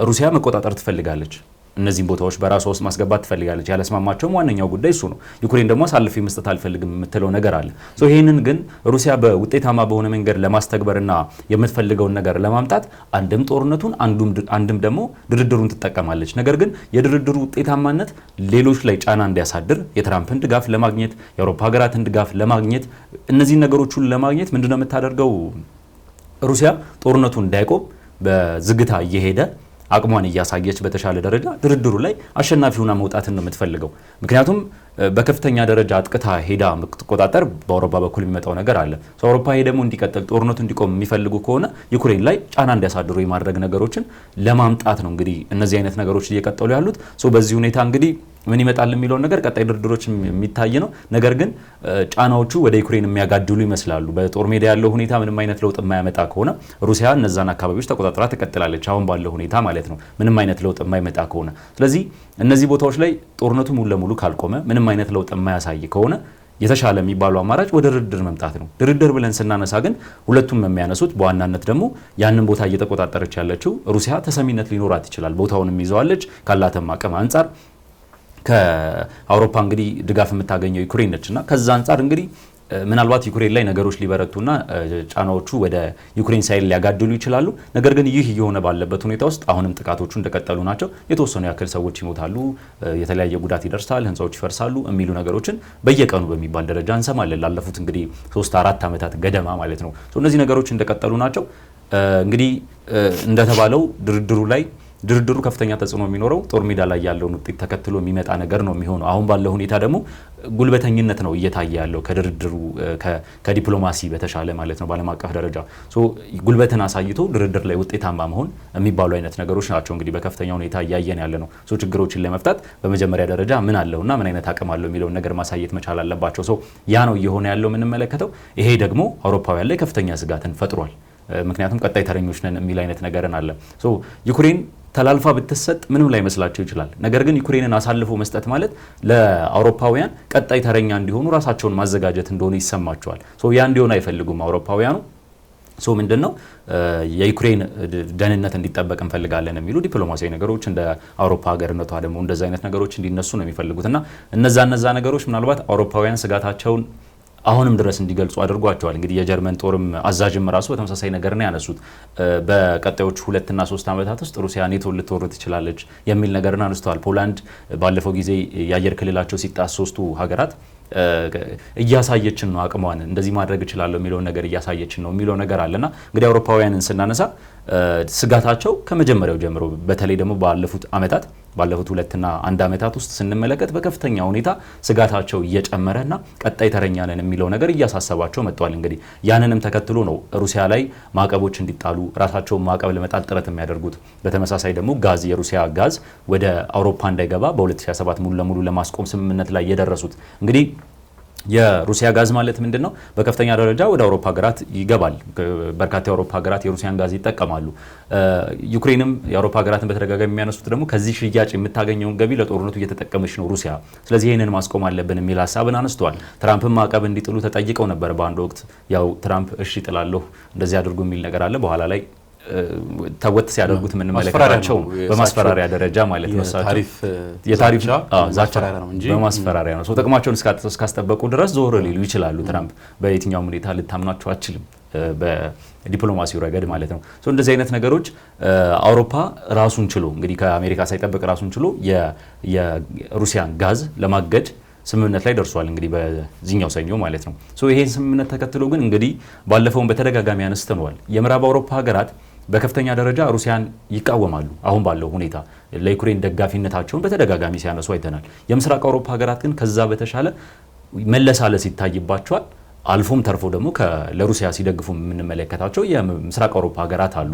ሩሲያ መቆጣጠር ትፈልጋለች። እነዚህን ቦታዎች በራሷ ውስጥ ማስገባት ትፈልጋለች። ያለስማማቸውም ዋነኛው ጉዳይ እሱ ነው። ዩክሬን ደግሞ አሳልፌ መስጠት አልፈልግም የምትለው ነገር አለ። ይህንን ግን ሩሲያ በውጤታማ በሆነ መንገድ ለማስተግበርና የምትፈልገውን ነገር ለማምጣት አንድም ጦርነቱን አንድም ደግሞ ድርድሩን ትጠቀማለች። ነገር ግን የድርድሩ ውጤታማነት ሌሎች ላይ ጫና እንዲያሳድር የትራምፕን ድጋፍ ለማግኘት የአውሮፓ ሀገራትን ድጋፍ ለማግኘት እነዚህን ነገሮች ሁሉ ለማግኘት ምንድነው የምታደርገው? ሩሲያ ጦርነቱ እንዳይቆም በዝግታ እየሄደ አቅሟን እያሳየች በተሻለ ደረጃ ድርድሩ ላይ አሸናፊ ሆና መውጣትን ነው የምትፈልገው። ምክንያቱም በከፍተኛ ደረጃ አጥቅታ ሄዳ የምትቆጣጠር በአውሮፓ በኩል የሚመጣው ነገር አለ። አውሮፓ ይሄ ደግሞ እንዲቀጥል ጦርነቱ እንዲቆም የሚፈልጉ ከሆነ ዩክሬን ላይ ጫና እንዲያሳድሩ የማድረግ ነገሮችን ለማምጣት ነው እንግዲህ እነዚህ አይነት ነገሮች እየቀጠሉ ያሉት። በዚህ ሁኔታ እንግዲህ ምን ይመጣል የሚለውን ነገር ቀጣይ ድርድሮች የሚታይ ነው። ነገር ግን ጫናዎቹ ወደ ዩክሬን የሚያጋድሉ ይመስላሉ። በጦር ሜዳ ያለው ሁኔታ ምንም አይነት ለውጥ የማያመጣ ከሆነ ሩሲያ እነዛን አካባቢዎች ተቆጣጥራ ትቀጥላለች፣ አሁን ባለው ሁኔታ ማለት ነው፣ ምንም አይነት ለውጥ የማይመጣ ከሆነ። ስለዚህ እነዚህ ቦታዎች ላይ ጦርነቱ ሙሉ ለሙሉ ካልቆመ፣ ምንም አይነት ለውጥ የማያሳይ ከሆነ የተሻለ የሚባለው አማራጭ ወደ ድርድር መምጣት ነው። ድርድር ብለን ስናነሳ ግን ሁለቱም የሚያነሱት በዋናነት ደግሞ ያንን ቦታ እየተቆጣጠረች ያለችው ሩሲያ ተሰሚነት ሊኖራት ይችላል። ቦታውንም ይዘዋለች ካላተም አቅም አንጻር ከአውሮፓ እንግዲህ ድጋፍ የምታገኘው ዩክሬን ነችና ከዛ አንጻር እንግዲህ ምናልባት ዩክሬን ላይ ነገሮች ሊበረቱና ጫናዎቹ ወደ ዩክሬን ሳይል ሊያጋድሉ ይችላሉ። ነገር ግን ይህ እየሆነ ባለበት ሁኔታ ውስጥ አሁንም ጥቃቶቹ እንደቀጠሉ ናቸው። የተወሰኑ ያክል ሰዎች ይሞታሉ፣ የተለያየ ጉዳት ይደርሳል፣ ህንፃዎች ይፈርሳሉ የሚሉ ነገሮችን በየቀኑ በሚባል ደረጃ እንሰማለን። ላለፉት እንግዲህ 3-4 ዓመታት ገደማ ማለት ነው። እነዚህ ነገሮች እንደቀጠሉ ናቸው። እንግዲህ እንደተባለው ድርድሩ ከፍተኛ ተጽዕኖ የሚኖረው ጦር ሜዳ ላይ ያለውን ውጤት ተከትሎ የሚመጣ ነገር ነው የሚሆነው። አሁን ባለው ሁኔታ ደግሞ ጉልበተኝነት ነው እየታየ ያለው ከድርድሩ ከዲፕሎማሲ በተሻለ ማለት ነው። በዓለም አቀፍ ደረጃ ጉልበትን አሳይቶ ድርድር ላይ ውጤታማ መሆን የሚባሉ አይነት ነገሮች ናቸው እንግዲህ በከፍተኛ ሁኔታ እያየን ያለ ነው። ችግሮችን ለመፍታት በመጀመሪያ ደረጃ ምን አለውና ምን አይነት አቅም አለው የሚለውን ነገር ማሳየት መቻል አለባቸው። ያ ነው እየሆነ ያለው የምንመለከተው። ይሄ ደግሞ አውሮፓውያን ላይ ከፍተኛ ስጋትን ፈጥሯል። ምክንያቱም ቀጣይ ተረኞች ነን የሚል አይነት ነገርን አለ። ዩክሬን ተላልፋ ብትሰጥ ምንም ላይ መስላቸው ይችላል። ነገር ግን ዩክሬንን አሳልፎ መስጠት ማለት ለአውሮፓውያን ቀጣይ ተረኛ እንዲሆኑ ራሳቸውን ማዘጋጀት እንደሆነ ይሰማቸዋል። ያ እንዲሆን አይፈልጉም አውሮፓውያኑ። ምንድነው የዩክሬን ደህንነት እንዲጠበቅ እንፈልጋለን የሚሉ ዲፕሎማሲያዊ ነገሮች እንደ አውሮፓ ሀገርነቷ ደግሞ እንደዛ አይነት ነገሮች እንዲነሱ ነው የሚፈልጉትና እነዛ ነገሮች ምናልባት አውሮፓውያን ስጋታቸውን አሁንም ድረስ እንዲገልጹ አድርጓቸዋል። እንግዲህ የጀርመን ጦርም አዛዥም ራሱ በተመሳሳይ ነገር ነው ያነሱት። በቀጣዮቹ 2 እና 3 ዓመታት ውስጥ ሩሲያ ኔቶ ልትወር ትችላለች የሚል ነገርን አንስተዋል። ፖላንድ ባለፈው ጊዜ የአየር ክልላቸው ሲጣስ 3ቱ ሀገራት እያሳየችን ነው አቅሟን እንደዚህ ማድረግ እችላለሁ የሚለውን ነገር እያሳየችን ነው የሚለው ነገር አለና እንግዲህ አውሮፓውያንን ስናነሳ ስጋታቸው ከመጀመሪያው ጀምሮ በተለይ ደግሞ ባለፉት 2 እና 1 ዓመታት ውስጥ ስንመለከት በከፍተኛ ሁኔታ ስጋታቸው እየጨመረና ቀጣይ ተረኛ ነን የሚለው ነገር እያሳሰባቸው መጥቷል። እንግዲህ ያንንም ተከትሎ ነው ሩሲያ ላይ ማዕቀቦች እንዲጣሉ ራሳቸውን ማዕቀብ ለመጣል ጥረት የሚያደርጉት። በተመሳሳይ ደግሞ የሩሲያ ጋዝ ወደ አውሮፓ እንዳይገባ በ2027 ሙሉ ለሙሉ ለማስቆም ስምምነት ላይ የደረሱት። እንግዲህ የሩሲያ ጋዝ ማለት ምንድነው? በከፍተኛ ደረጃ ወደ አውሮፓ ሀገራት ይገባል። በርካታ የአውሮፓ ሀገራት የሩሲያን ጋዝ ይጠቀማሉ። ዩክሬንም የአውሮፓ ሀገራትን በተደጋጋሚ የሚያነሱት ደግሞ ከዚህ ሽያጭ የምታገኘውን ገቢ ለጦርነቱ እየተጠቀመች ነው ሩሲያ። ስለዚህ ይህንን ማስቆም አለብን የሚል ሀሳብን አነስተዋል። ትራምፕም ማዕቀብ እንዲጥሉ ተጠይቀው ነበር በአንድ ወቅት። ያው ትራምፕ እሺ ጥላለሁ እንደዚህ አድርጉ የሚል ነገር አለ። በኋላ ላይ ተወት ሲያደርጉት የምንመለከታቸው በማስፈራሪያ ደረጃ ማለት ነው። የታሪፍ ዛቻ በማስፈራሪያ ነው። ጥቅማቸውን እስካስጠበቁ ድረስ ዞር ሊሉ ይችላሉ። ትራምፕ በየትኛውም ሁኔታ ልታምናቸው አችልም በዲፕሎማሲው ረገድ ማለት ነው። እንደዚህ አይነት ነገሮች አውሮፓ ራሱን ችሎ እንግዲህ ከአሜሪካ ሳይጠብቅ ራሱን ችሎ የሩሲያን ጋዝ ለማገድ ስምምነት ላይ ደርሷል። እንግዲህ በዚህኛው ሰኞ ማለት ነው። ይሄን ስምምነት ተከትሎ ግን እንግዲህ ባለፈውን በተደጋጋሚ አነስተነዋል። የምዕራብ አውሮፓ ሀገራት በከፍተኛ ደረጃ ሩሲያን ይቃወማሉ። አሁን ባለው ሁኔታ ለዩክሬን ደጋፊነታቸውን በተደጋጋሚ ሲያነሱ አይተናል። የምስራቅ አውሮፓ ሀገራት ግን ከዛ በተሻለ መለሳለስ ይታይባቸዋል። አልፎም ተርፎ ደግሞ ለሩሲያ ሲደግፉ የምንመለከታቸው የምስራቅ አውሮፓ ሀገራት አሉ።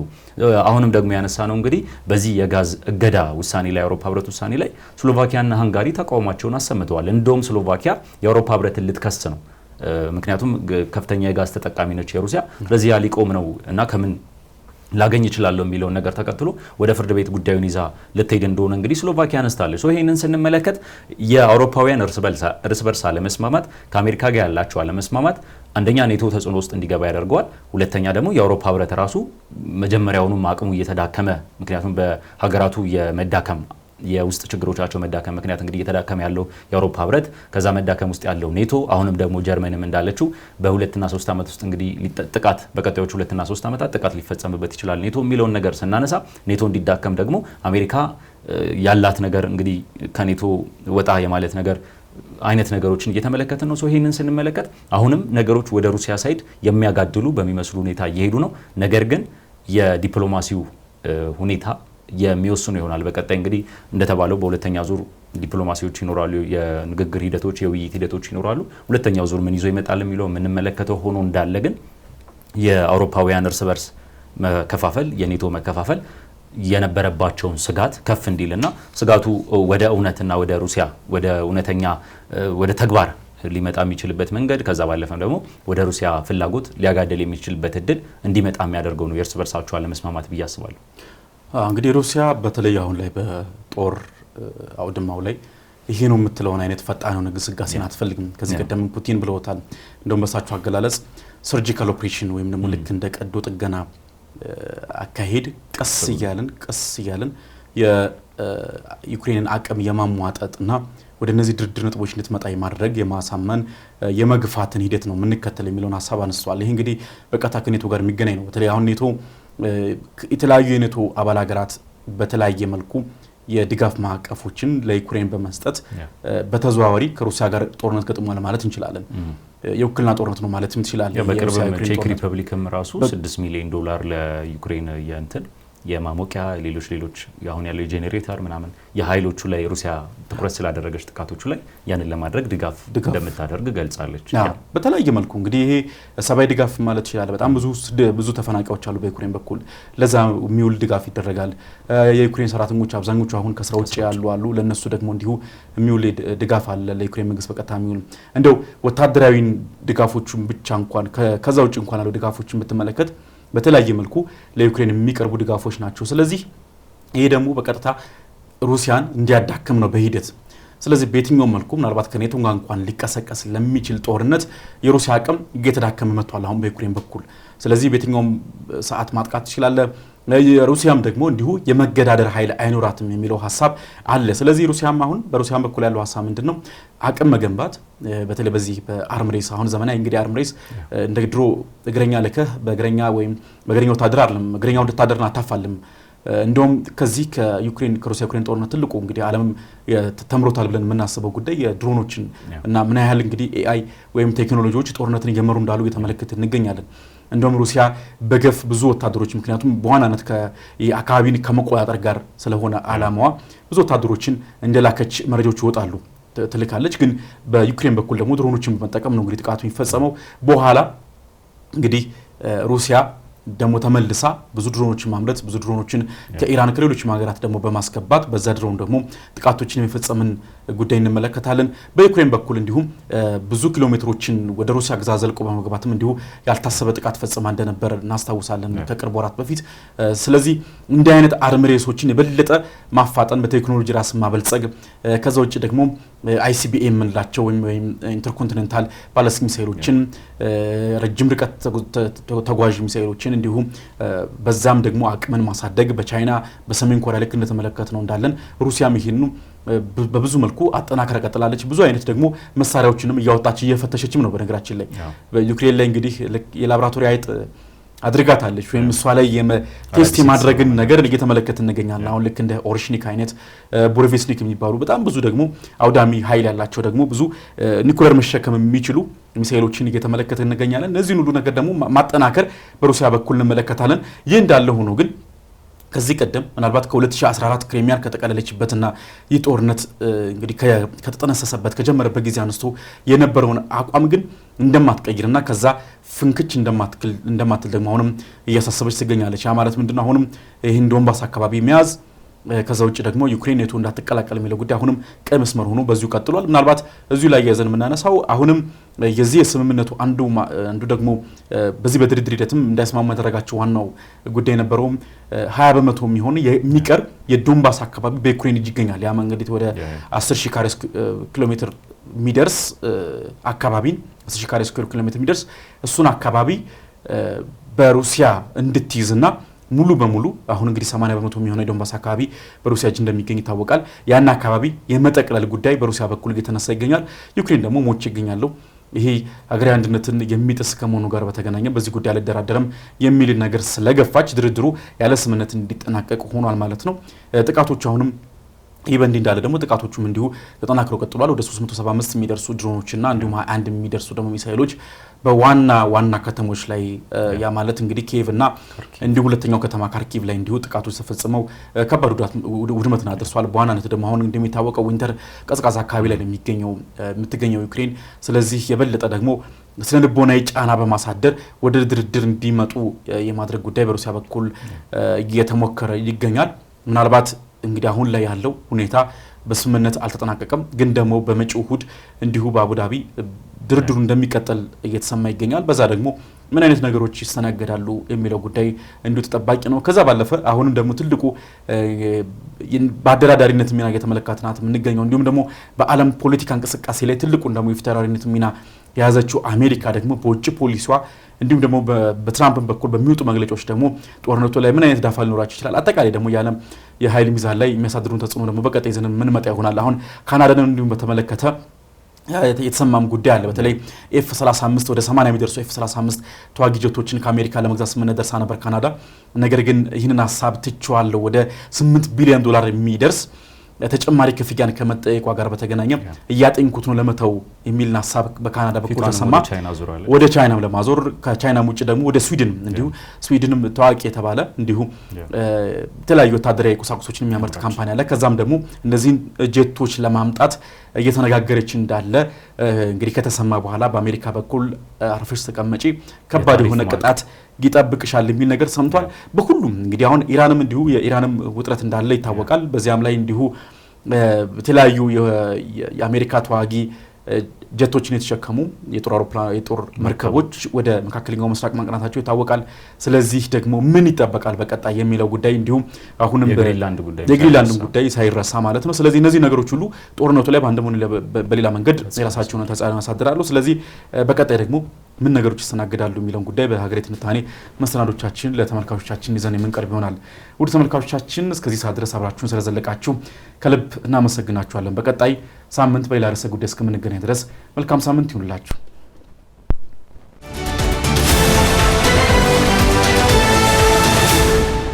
አሁንም ደግሞ ያነሳ ነው እንግዲህ በዚህ የጋዝ እገዳ ውሳኔ ላይ የአውሮፓ ህብረት ውሳኔ ላይ ስሎቫኪያና ሃንጋሪ ተቃውሟቸውን አሰምተዋል። እንደውም ስሎቫኪያ የአውሮፓ ህብረትን ልትከስ ነው። ምክንያቱም ከፍተኛ የጋዝ ተጠቃሚ ነች የሩሲያ። ስለዚህ ያ ሊቆም ነው እና ከምን ላገኝ ይችላልው የሚለው ነገር ተከትሎ ወደ ፍርድ ቤት ጉዳዩን ይዛ ልትሄድ እንደሆነ እንግዲህ ስሎቫኪያ አነስታለች። ይሄንን ስንመለከት የአውሮፓውያን እርስ በርስ አለመስማማት ከአሜሪካ ጋር ያላቸው አለመስማማት አንደኛ ኔቶ ተጽዕኖ ውስጥ እንዲገባ ያደርገዋል። ሁለተኛ ደግሞ የአውሮፓ ህብረት ራሱ መጀመሪያውኑም አቅሙ እየተዳከመ ምክንያቱም በሀገራቱ የመዳከም የውስጥ ችግሮቻቸው መዳከም ምክንያት እንግዲህ እየተዳከመ ያለው የአውሮፓ ህብረት ከዛ መዳከም ውስጥ ያለው ኔቶ አሁንም ደግሞ ጀርመንም እንዳለችው በ2 እና 3 ዓመት ውስጥ እንግዲህ ጥቃት በቀጣዮቹ 2 እና 3 ዓመታት ጥቃት ሊፈጸምበት ይችላል ኔቶ የሚለውን ነገር ስናነሳ ኔቶ እንዲዳከም ደግሞ አሜሪካ ያላት ነገር እንግዲህ ከኔቶ ወጣ የማለት ነገር አይነት ነገሮችን እየተመለከተ ነው። ይሄንን ስንመለከት አሁንም ነገሮች ወደ ሩሲያ ሳይድ የሚያጋድሉ በሚመስሉ ሁኔታ እየሄዱ ነው። ነገር ግን የዲፕሎማሲው ሁኔታ የሚወስኑ ይሆናል። በቀጣይ እንግዲህ እንደተባለው በሁለተኛ ዙር ዲፕሎማሲዎች ይኖራሉ፣ የንግግር ሂደቶች፣ የውይይት ሂደቶች ይኖራሉ። ሁለተኛው ዙር ምን ይዞ ይመጣል የሚለው የምንመለከተው ሆኖ እንዳለ ግን የአውሮፓውያን እርስ በርስ መከፋፈል የኔቶ መከፋፈል የነበረባቸውን ስጋት ከፍ እንዲልና ስጋቱ ወደ እውነትና ወደ ሩሲያ ወደ እውነተኛ ወደ ተግባር ሊመጣ የሚችልበት መንገድ ከዛ ባለፈም ደግሞ ወደ ሩሲያ ፍላጎት ሊያጋደል የሚችልበት እድል እንዲመጣ የሚያደርገው ነው የእርስ በርሳቸው አለመስማማት ብዬ አስባለሁ። እንግዲህ ሩሲያ በተለይ አሁን ላይ በጦር አውድማው ላይ ይሄ ነው የምትለውን አይነት ፈጣን ነው ግስጋሴን አትፈልግም። ከዚህ ቀደም ፑቲን ብለውታል። እንደውም በሳቸው አገላለጽ ሰርጂካል ኦፕሬሽን ወይም ደግሞ ልክ እንደ ቀዶ ጥገና አካሄድ ቀስ እያልን የዩክሬንን አቅም የማሟጠጥና ወደ እነዚህ ድርድር ነጥቦች እንድትመጣ የማድረግ የማሳመን የመግፋትን ሂደት ነው የምንከተል የሚለውን ሀሳብ አነስተዋል። ይሄ እንግዲህ በቀጥታ ከኔቶ ጋር የሚገናኝ ነው። በተለይ አሁን ኔቶ የተለያዩ የኔቶ አባል ሀገራት በተለያየ መልኩ የድጋፍ ማዕቀፎችን ለዩክሬን በመስጠት በተዘዋዋሪ ከሩሲያ ጋር ጦርነት ገጥሟል ማለት እንችላለን። የውክልና ጦርነት ነው ማለትም ትችላለን። በቅርብ ቼክ ሪፐብሊክም ራሱ $6 ሚሊዮን ለዩክሬን የእንትን የማሞቂያ ሌሎች አሁን ያለው የጄኔሬተር ምናምን የኃይሎቹ ላይ ሩሲያ ትኩረት ስላደረገች ጥቃቶቹ ላይ ያንን ለማድረግ ድጋፍ እንደምታደርግ ገልጻለች። በተለያየ መልኩ እንግዲህ ይሄ ሰብአዊ ድጋፍ ማለት ይችላል። በጣም ብዙ ተፈናቃዮች አሉ በዩክሬን በኩል ለዛ የሚውል ድጋፍ ይደረጋል። የዩክሬን ሰራተኞች አብዛኞቹ አሁን ከስራ ውጭ ያሉ ለነሱ ደግሞ እንዲሁ የሚውል ድጋፍ አለ ለዩክሬን መንግስት በቀጥታ የሚውል እንደው ወታደራዊ ድጋፎቹን ብቻ እንኳን ከዛ ውጭ እንኳን ያለው ድጋፎችን ብትመለከት በተለያየ መልኩ ለዩክሬን የሚቀርቡ ድጋፎች ናቸው። ስለዚህ ይሄ ደግሞ በቀጥታ ሩሲያን እንዲያዳክም ነው በሂደት። ስለዚህ በየትኛው መልኩ ምናልባት ከኔቶ ጋር እንኳን ሊቀሰቀስ ለሚችል ጦርነት የሩሲያ አቅም እየተዳከመ መጥቷል አሁን በዩክሬን በኩል። ስለዚህ በየትኛው ሰዓት ማጥቃት ይችላል። ሩሲያም ደግሞ እንዲሁ የመገዳደር ኃይል አይኖራትም የሚለው ሀሳብ አለ። ስለዚህ ሩሲያም አሁን በሩሲያም በኩል ያለው ሀሳብ ምንድነው? አቅም መገንባት በተለይ በዚህ በአርምሬስ አሁን ዘመናዊ እንግዲህ አርምሬስ እንደ ድሮ እግረኛ ልከህ በእግረኛ ወይም በእግረኛ ወታደር አይደለም እግረኛው ወታደርን አታፋልም። እንደውም ከዚህ ከሩሲያ ዩክሬን ጦርነት ትልቁ እንግዲህ ዓለም ተምሮታል ብለን የምናስበው ጉዳይ የድሮኖችን እና ምን ያህል እንግዲህ ኤአይ ወይም ቴክኖሎጂዎች ጦርነትን እየመሩ እንዳሉ እየተመለከትን እንገኛለን። እንደውም ሩሲያ በገፍ ብዙ ወታደሮች ምክንያቱም በዋናነት ከአካባቢን ከመቆጣጠር ጋር ስለሆነ ዓላማዋ ብዙ ወታደሮችን እንደላከች መረጃዎች ይወጣሉ ትልካለች። ግን በዩክሬን በኩል ደግሞ ድሮኖችን በመጠቀም ነው እንግዲህ ጥቃቱ የሚፈጸመው። በኋላ እንግዲህ ሩሲያ ደግሞ ተመልሳ ብዙ ድሮኖችን ማምረት ብዙ ድሮኖችን ከኢራን ከሌሎች ሀገራት ደግሞ በማስገባት በዛ ድሮን ደግሞ ጥቃቶችን የሚፈጸምን ጉዳይ እንመለከታለን። በዩክሬን በኩል እንዲሁም ብዙ ኪሎሜትሮችን ወደ ሩሲያ ግዛት ዘልቆ በመግባትም እንዲሁ ያልታሰበ ጥቃት ፈጽማ እንደነበር እናስታውሳለን ከቅርብ ወራት በፊት። ስለዚህ እንዲህ አይነት አርምሬሶችን የበለጠ ማፋጠን በቴክኖሎጂ ራስ ማበልጸግ ከዛ ውጭ ደግሞ አይሲቢኤም የምንላቸው ወይም ኢንተርኮንቲኔንታል ባላስቲክ ሚሳይሎችን ረጅም ርቀት ተጓዥ ሚሳይሎችን እንዲሁም በዛም ደግሞ አቅምን ማሳደግ በቻይና በሰሜን ኮሪያ ልክ እንደተመለከትነው እንዳለን ሩሲያም ይሄንን በብዙ መልኩ አጠናክራ ቀጥላለች። ብዙ አይነት ደግሞ መሳሪያዎችንም እያወጣች እየፈተሸችም ነው። በነገራችን ላይ በዩክሬን ላይ እንግዲህ የላቦራቶሪ አይጥ አድርጋታለች ወይም እሷ ላይ ቴስት የማድረግን ነገር እየተመለከትን እንገኛለን። አሁን ልክ እንደ ኦርሽኒክ አይነት ቡሬቬስኒክ የሚባሉ በጣም ብዙ ደግሞ አውዳሚ ኃይል ያላቸው ደግሞ ብዙ ኒኩሌር መሸከም የሚችሉ ሚሳኤሎችን እየተመለከትን እንገኛለን። እነዚህን ሁሉ ነገር ደግሞ ማጠናከር በሩሲያ በኩል እንመለከታለን። ይህ እንዳለ ሆኖ ግን ከዚህ ቀደም ምናልባት ከ2014 ክሬሚያን ከተቀለለችበትና ይህ ጦርነት እንግዲህ ከተጠነሰሰበት ከጀመረበት ጊዜ አንስቶ የነበረውን አቋም ግን እንደማትቀይርና ከዛ ፍንክች እንደማትል ደግሞ አሁንም እያሳሰበች ትገኛለች። ያ ማለት ምንድነው? አሁንም ይህን ዶንባስ አካባቢ መያዝ ከዛ ውጭ ደግሞ ዩክሬን ኔቶ እንዳትቀላቀል የሚለው ጉዳይ አሁንም ቀይ መስመር ሆኖ በዚሁ ቀጥሏል። ምናልባት እዚሁ ላይ ያዘን የምናነሳው አሁንም የዚህ የስምምነቱ አንዱ ደግሞ በዚህ በድርድር ሂደትም እንዳይስማሙ ያደረጋቸው ዋናው ጉዳይ የነበረውም 20 በመቶ የሚሆን የሚቀር የዶንባስ አካባቢ በዩክሬን እጅ ይገኛል። ያ መንገድ ወደ 10,000 ካሬ ኪሎ ሜትር የሚደርስ አካባቢን 10,000 ካሬ ኪሎ ሜትር የሚደርስ እሱን አካባቢ በሩሲያ እንድትይዝና ሙሉ በሙሉ አሁን እንግዲህ 80 በመቶ የሚሆነው የዶንባስ አካባቢ በሩሲያ እጅ እንደሚገኝ ይታወቃል። ያን አካባቢ የመጠቅለል ጉዳይ በሩሲያ በኩል እየተነሳ ይገኛል። ዩክሬን ደግሞ ሞቼ ይገኛለሁ ይሄ ሀገራዊ አንድነትን የሚጥስ ከመሆኑ ጋር በተገናኘ በዚህ ጉዳይ አልደራደርም የሚል ነገር ስለገፋች ድርድሩ ያለ ስምምነት እንዲጠናቀቅ ሆኗል ማለት ነው። ጥቃቶቹ አሁንም ይህ በእንዲህ እንዳለ ደግሞ ጥቃቶቹም እንዲሁ ተጠናክረው ቀጥሏል። ወደ 375 የሚደርሱ ድሮኖችና እንዲሁም 21 የሚደርሱ ደግሞ ሚሳኤሎች በዋና ከተሞች ላይ ያ ማለት እንግዲህ ኪየቭ እና እንዲሁ ሁለተኛው ከተማ ካርኪቭ ላይ እንዲሁ ጥቃቶች ተፈጽመው ከባድ ውድመትን አድርሷል። በዋናነት ደግሞ አሁን እንደሚታወቀው ዊንተር ቀዝቃዛ አካባቢ ላይ የምትገኘው ዩክሬን ስለዚህ የበለጠ ደግሞ ስነ ልቦናዊ ጫና በማሳደር ወደ ድርድር እንዲመጡ የማድረግ ጉዳይ በሩሲያ በኩል እየተሞከረ ይገኛል። ምናልባት እንግዲህ አሁን ላይ ያለው ሁኔታ በስምምነት አልተጠናቀቀም፣ ግን ደግሞ በመጪው እሁድ እንዲሁ በአቡዳቢ ድርድሩ እንደሚቀጥል እየተሰማ ይገኛል። በዛ ደግሞ ምን አይነት ነገሮች ይስተናገዳሉ የሚለው ጉዳይ እንዲሁ ተጠባቂ ነው። ከዛ ባለፈ አሁንም ደግሞ ትልቁ በአደራዳሪነት ሚና እየተመለከትናት የምንገኘው እንዲሁም ደግሞ በዓለም ፖለቲካ እንቅስቃሴ ላይ ትልቁን ደግሞ የፊታውራሪነት ሚና የያዘችው አሜሪካ ደግሞ በውጭ ፖሊሲዋ እንዲሁም ደግሞ በትራምፕ በኩል በሚወጡ መግለጫዎች ደግሞ ጦርነቱ ላይ ምን አይነት ዳፋ ሊኖራቸው ይችላል፣ አጠቃላይ ደግሞ የዓለም የኃይል ሚዛን ላይ የሚያሳድሩን ተጽዕኖ ደግሞ በቀጣይ ዘመን ምን መጣ ይሆናል። አሁን ካናዳን እንዲሁም በተመለከተ የተሰማም ጉዳይ አለ። በተለይ ኤፍ35 ወደ 80 የሚደርሱ ኤፍ35 ተዋጊ ጀቶችን ከአሜሪካ ለመግዛት ስምምነት ደርሳ ነበር ካናዳ። ነገር ግን ይህንን ሀሳብ ትቼዋለሁ ወደ $8 ቢሊዮን የሚደርስ ተጨማሪ ክፍያን ከመጠየቋ ጋር በተገናኘ እያጠንኩት ነው ለመተው የሚል ሐሳብ በካናዳ በኩል ተሰማ። ወደ ቻይናም ለማዞር ከቻይናም ውጭ ደግሞ ወደ ስዊድን እንዲሁ ስዊድንም ታዋቂ የተባለ እንዲሁ የተለያዩ ወታደራዊ ቁሳቁሶችን የሚያመርት ካምፓኒ አለ። ከዛም ደግሞ እነዚህን ጄቶች ለማምጣት እየተነጋገረች እንዳለ እንግዲህ ከተሰማ በኋላ በአሜሪካ በኩል አርፈሽ ተቀመጪ ከባድ የሆነ ቅጣት ይጠብቅሻል የሚል ነገር ሰምቷል። በሁሉም እንግዲህ አሁን ኢራንም እንዲሁ የኢራንም ውጥረት እንዳለ ይታወቃል። በዚያም ላይ እንዲሁ የተለያዩ የአሜሪካ ተዋጊ ጀቶችን የተሸከሙ የጦር መርከቦች ወደ መካከለኛው ምስራቅ ማቅናታቸው ይታወቃል። ስለዚህ ደግሞ ምን ይጠበቃል በቀጣይ የሚለው ጉዳይ እንዲሁም አሁንም የግሪንላንድ ጉዳይ ሳይረሳ ማለት ነው። ስለዚህ እነዚህ ነገሮች ሁሉ ጦርነቱ ላይ በአንድም ሆነ በሌላ መንገድ የራሳቸውን ተጽዕኖ ያሳድራሉ። ስለዚህ በቀጣይ ደግሞ ምን ነገሮች ይስተናገዳሉ የሚለውን ጉዳይ በሀገሬ ትንታኔ መሰናዶቻችን ለተመልካቾቻችን ይዘን የምንቀርብ ይሆናል። ውድ ተመልካቾቻችን እስከዚህ ሰዓት ድረስ አብራችሁን ስለዘለቃችሁ ከልብ እናመሰግናችኋለን። በቀጣይ ሳምንት በሌላ ርዕሰ ጉዳይ እስከምንገናኝ ድረስ መልካም ሳምንት ይሁንላችሁ።